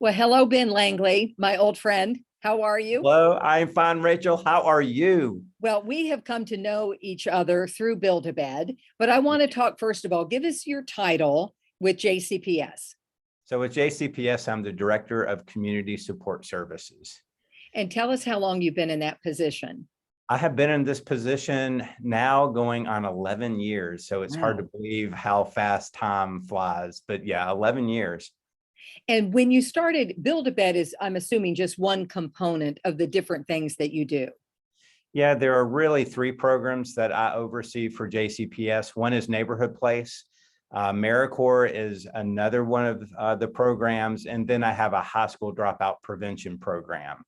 Well, hello, Ben Langley, my old friend. How are you? Hello, I'm fine, Rachel. How are you? Well, we have come to know each other through Build a Bed, but I want to talk first of all, give us your title with JCPS So with JCPS, I'm the Director of Community Support Services. and tell us how long you've been in that position. I have been in this position now going on 11 years. So it's hard to Wow. believe how fast time flies, but yeah, 11 years. And when you started, Build a Bed is, I'm assuming, just one component of the different things that you do. Yeah, there are really three programs that I oversee for JCPS. One is Neighborhood Place. AmeriCorps is another one of the programs. And then I have a high school dropout prevention program.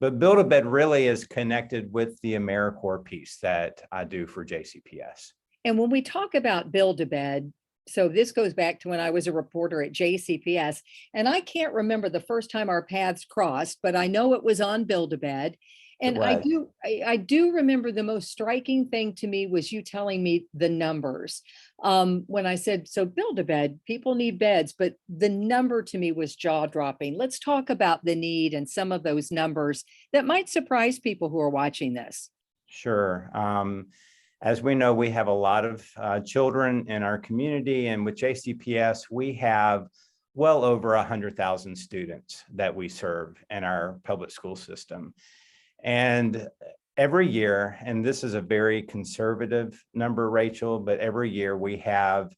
But Build a Bed really is connected with the AmeriCorps piece that I do for JCPS. And when we talk about Build a Bed, so this goes back to when I was a reporter at JCPS, and I can't remember the first time our paths crossed, but I know it was on Build a Bed. It And I was. do, I do remember the most striking thing to me was you telling me the numbers. When I said, so Build a Bed, people need beds, but the number to me was jaw dropping. Let's talk about the need and some of those numbers that might surprise people who are watching this. Sure. As we know, we have a lot of children in our community, and with JCPS, we have well over 100,000 students that we serve in our public school system. And every year, and this is a very conservative number, Rachel, but every year we have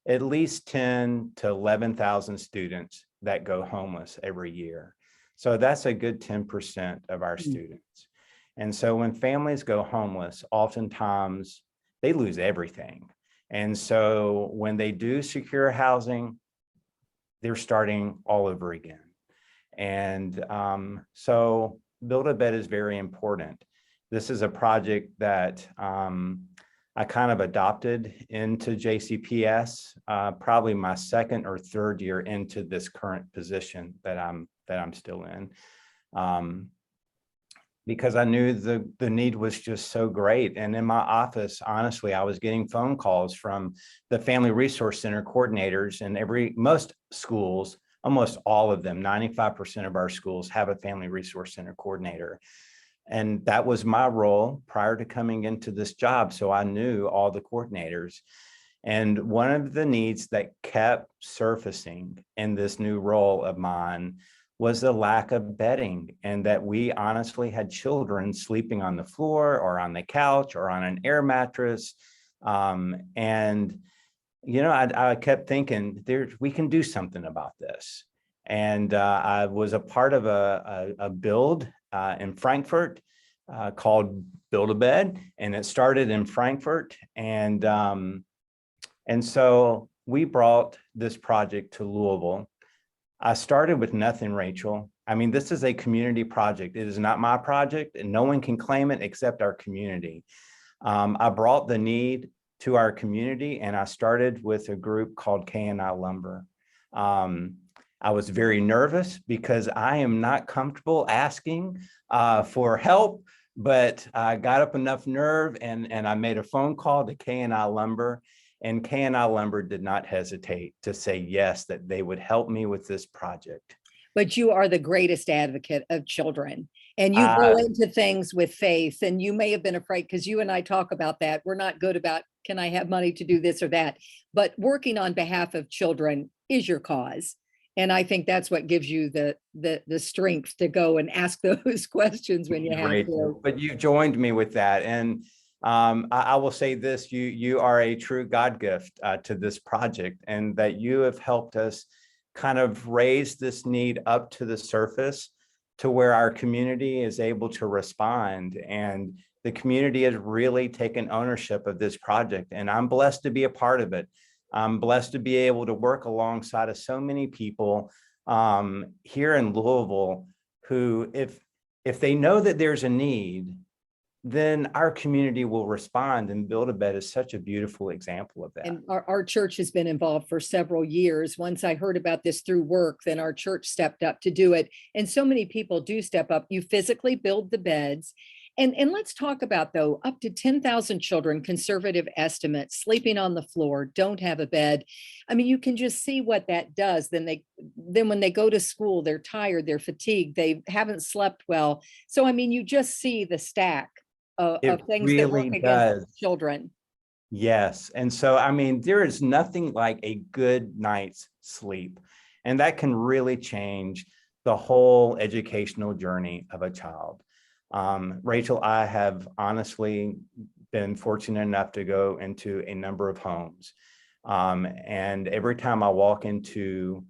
at least 10 to 11,000 students that go homeless every year. So that's a good 10% of our students. And so when families go homeless, oftentimes they lose everything. And so when they do secure housing, they're starting all over again. And so Build a Bed is very important. This is a project that I kind of adopted into JCPS, probably my second or third year into this current position that I'm still in. Because I knew the need was just so great. And in my office, honestly, I was getting phone calls from the Family Resource Center coordinators, and most schools, almost all of them, 95% of our schools have a Family Resource Center coordinator. And that was my role prior to coming into this job. So I knew all the coordinators. And one of the needs that kept surfacing in this new role of mine was the lack of bedding, and that we honestly had children sleeping on the floor or on the couch or on an air mattress. And, you know, I kept thinking we can do something about this. And I was a part of a build in Frankfurt called Build a Bed, and it started in Frankfurt. And so we brought this project to Louisville. I started with nothing, Rachel. I mean, this is a community project. It is not my project, and no one can claim it except our community. I brought the need to our community, and I started with a group called K&I Lumber. I was very nervous because I am not comfortable asking for help, but I got up enough nerve and I made a phone call to K&I Lumber. And K&I Lumber did not hesitate to say yes, that they would help me with this project. But you are the greatest advocate of children, and you go into things with faith. And you may have been afraid, because you and I talk about that. We're not good about, can I have money to do this or that? But working on behalf of children is your cause. And I think that's what gives you the strength to go and ask those questions when you have to. But you joined me with that. And I will say this, you are a true God gift to this project, and that you have helped us kind of raise this need up to the surface to where our community is able to respond. And the community has really taken ownership of this project, and I'm blessed to be a part of it. I'm blessed to be able to work alongside of so many people here in Louisville who, if they know that there's a need, then our community will respond, and Build a Bed is such a beautiful example of that. And our church has been involved for several years. Once I heard about this through work, then our church stepped up to do it. And so many people do step up. You physically build the beds, And let's talk about, though, up to 10,000 children, conservative estimates, sleeping on the floor, don't have a bed. I mean, you can just see what that does. Then when they go to school, they're tired, they're fatigued, they haven't slept well. So I mean, you just see the stack It of things that work really against does. children. Yes. And so, I mean, there is nothing like a good night's sleep, and that can really change the whole educational journey of a child. Rachel, I have honestly been fortunate enough to go into a number of homes. And every time I walk into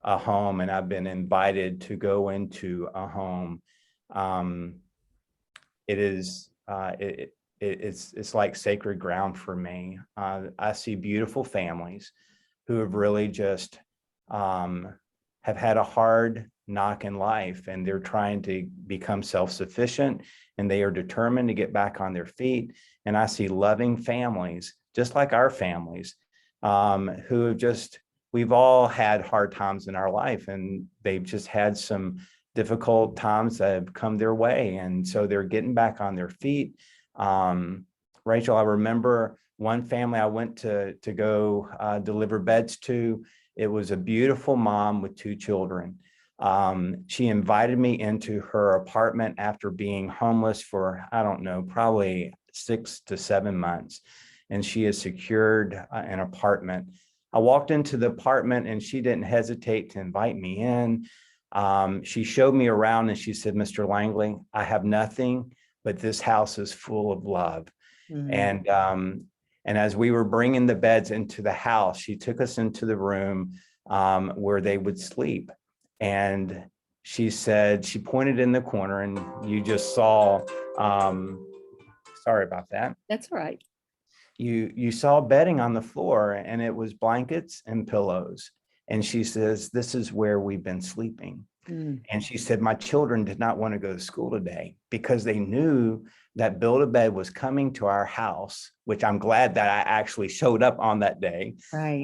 a home, and I've been invited to go into a home, it is it's like sacred ground for me. I see beautiful families who have really just have had a hard knock in life, and they're trying to become self-sufficient, and they are determined to get back on their feet. And I see loving families, just like our families, who have just, we've all had hard times in our life, and they've just had some difficult times that have come their way. And so they're getting back on their feet. Rachel, I remember one family I went to go deliver beds to. It was a beautiful mom with two children. She invited me into her apartment after being homeless for, I don't know, probably 6 to 7 months. And she has secured an apartment. I walked into the apartment and she didn't hesitate to invite me in. She showed me around and she said, "Mr. Langley, I have nothing, but this house is full of love." Mhm. And as we were bringing the beds into the house, she took us into the room where they would sleep. And she said, she pointed in the corner, and you just saw, sorry about that. That's all right. You saw bedding on the floor, and it was blankets and pillows. And she says, "This is where we've been sleeping." Mm. And she said, "My children did not want to go to school today because they knew that Build-A-Bed was coming to our house," which I'm glad that I actually showed up on that day. Right.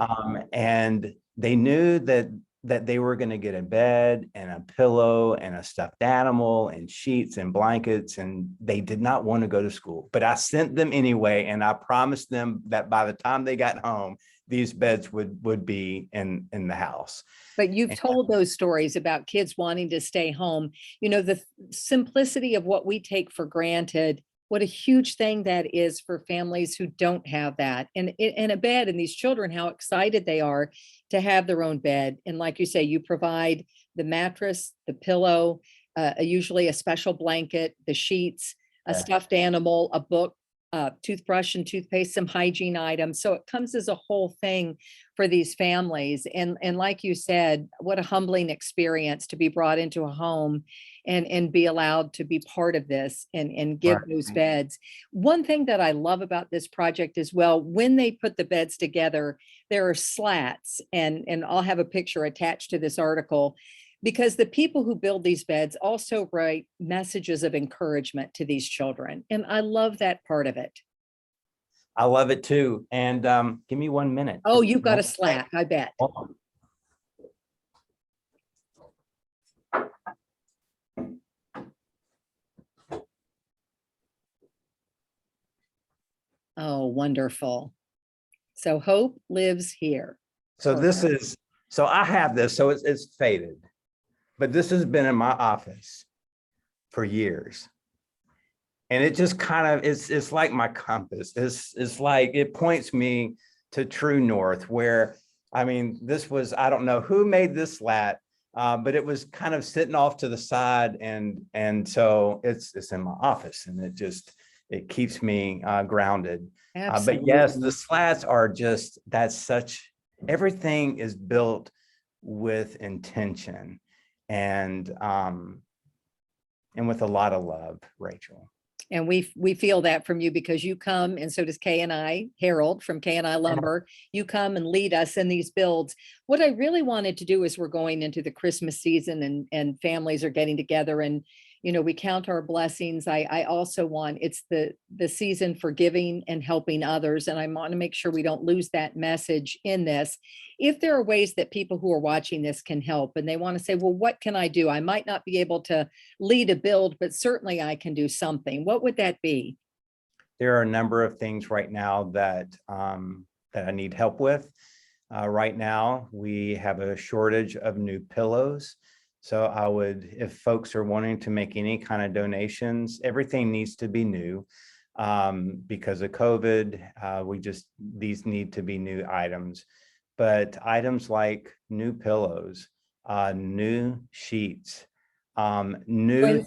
And they knew that they were going to get a bed and a pillow and a stuffed animal and sheets and blankets, and they did not want to go to school. But I sent them anyway, and I promised them that by the time they got home, these beds would be in the house. But you've told those stories about kids wanting to stay home. You know, the simplicity of what we take for granted, what a huge thing that is for families who don't have that. And a bed, and these children, how excited they are to have their own bed. And like you say, you provide the mattress, the pillow, usually a special blanket, the sheets, a Yeah. stuffed animal, a book, toothbrush and toothpaste, some hygiene items. So it comes as a whole thing for these families. And like you said, what a humbling experience to be brought into a home and be allowed to be part of this and give those Right. beds. One thing that I love about this project as well, when they put the beds together, there are slats, and I'll have a picture attached to this article, because the people who build these beds also write messages of encouragement to these children. And I love that part of it. I love it too. And give me 1 minute. Oh, Just you've got one a slat, I bet. second. Oh, wonderful. So hope lives here. So this Perfect. is, so I have this, so it's faded, but this has been in my office for years. And it just kind of, it's like my compass. It's like, it points me to true north, where, I mean, this was, I don't know who made this slat, but it was kind of sitting off to the side. And so it's in my office, and it keeps me grounded. But yes, the Absolutely. slats are just, that's such, everything is built with intention and with a lot of love, Rachel. And we feel that from you, because you come, and so does Kay and I, Harold from Kay and I Lumber. You come and lead us in these builds. What I really wanted to do is, we're going into the Christmas season, and families are getting together, and we count our blessings. I also want, it's the season for giving and helping others. And I want to make sure we don't lose that message in this. If there are ways that people who are watching this can help and they want to say, well, what can I do? I might not be able to lead a build, but certainly I can do something. What would that be? There are a number of things right now that I need help with. Right now, we have a shortage of new pillows. So I would, if folks are wanting to make any kind of donations, everything needs to be new because of COVID. These need to be new items. But items like new pillows, new sheets, new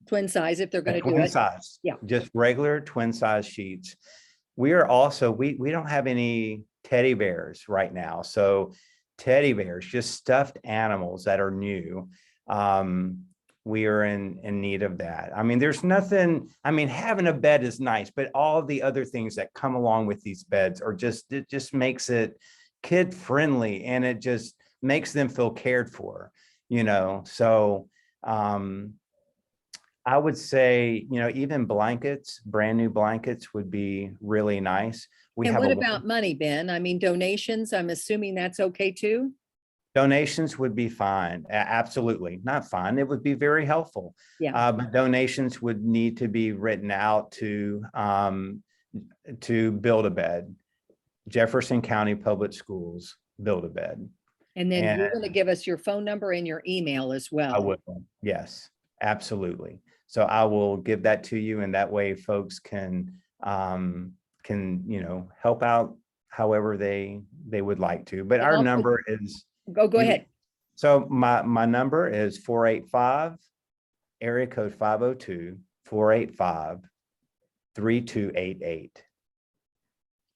Twin size if they're going to do twin it. size, Yeah. just regular twin size sheets. We are also, we don't have any teddy bears right now. So teddy bears, just stuffed animals that are new. We are in need of that. I mean, there's nothing, I mean, having a bed is nice, but all of the other things that come along with these beds are it just makes it kid friendly and it just makes them feel cared for, So I would say, even blankets, brand new blankets would be really nice. And what about money, Ben? I mean, donations, I'm assuming that's okay too? Donations would be fine. Absolutely. Not fine. It would be very helpful. Yeah. But donations would need to be written out to build a bed. Jefferson County Public Schools, build a bed. And then you're going to give us your phone number and your email as well. I will. Yes, absolutely. So I will give that to you, and that way folks can help out however they would like to. But our number is go ahead. So my number is 485 area code 502-485-3288.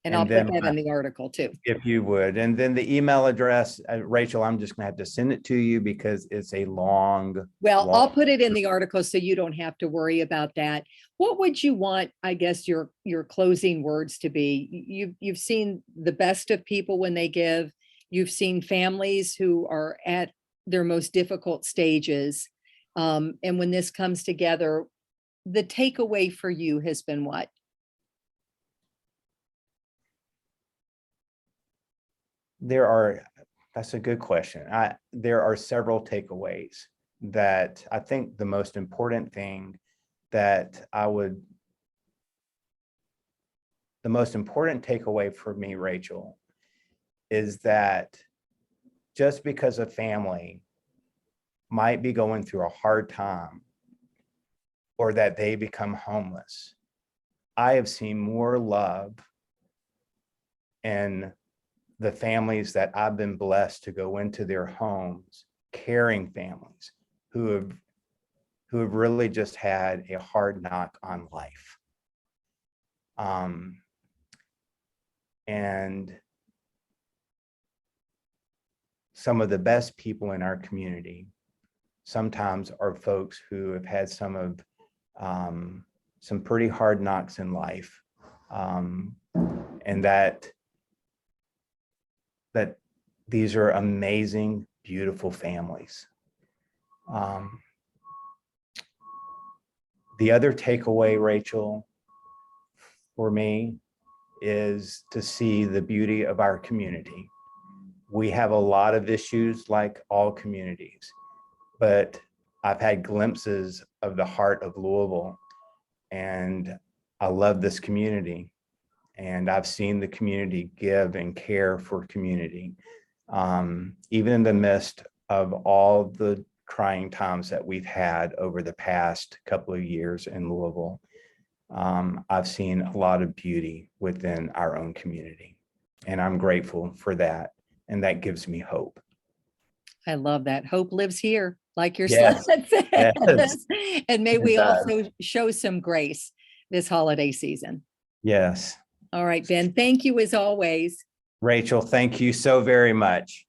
And I'll put that in the article too. If you would. And then the email address, Rachel, I'm just gonna have to send it to you because it's a long. I'll put it in the article so you don't have to worry about that. What would you want, I guess, your closing words to be? You've seen the best of people when they give. You've seen families who are at their most difficult stages. And when this comes together, the takeaway for you has been what? That's a good question. There are several takeaways that I think the most important thing the most important takeaway for me, Rachel, is that just because a family might be going through a hard time or that they become homeless, I have seen more love and the families that I've been blessed to go into their homes, caring families who have really just had a hard knock on life. And some of the best people in our community sometimes are folks who have had some pretty hard knocks in life. And that these are amazing, beautiful families. The other takeaway, Rachel, for me is to see the beauty of our community. We have a lot of issues like all communities, but I've had glimpses of the heart of Louisville, and I love this community. And I've seen the community give and care for community. Even in the midst of all the trying times that we've had over the past couple of years in Louisville, I've seen a lot of beauty within our own community. And I'm grateful for that. And that gives me hope. I love that. Hope lives here, like your Yes. son says. Yes. And may we also show some grace this holiday season. Yes. All right, Ben, thank you as always. Rachel, thank you so very much.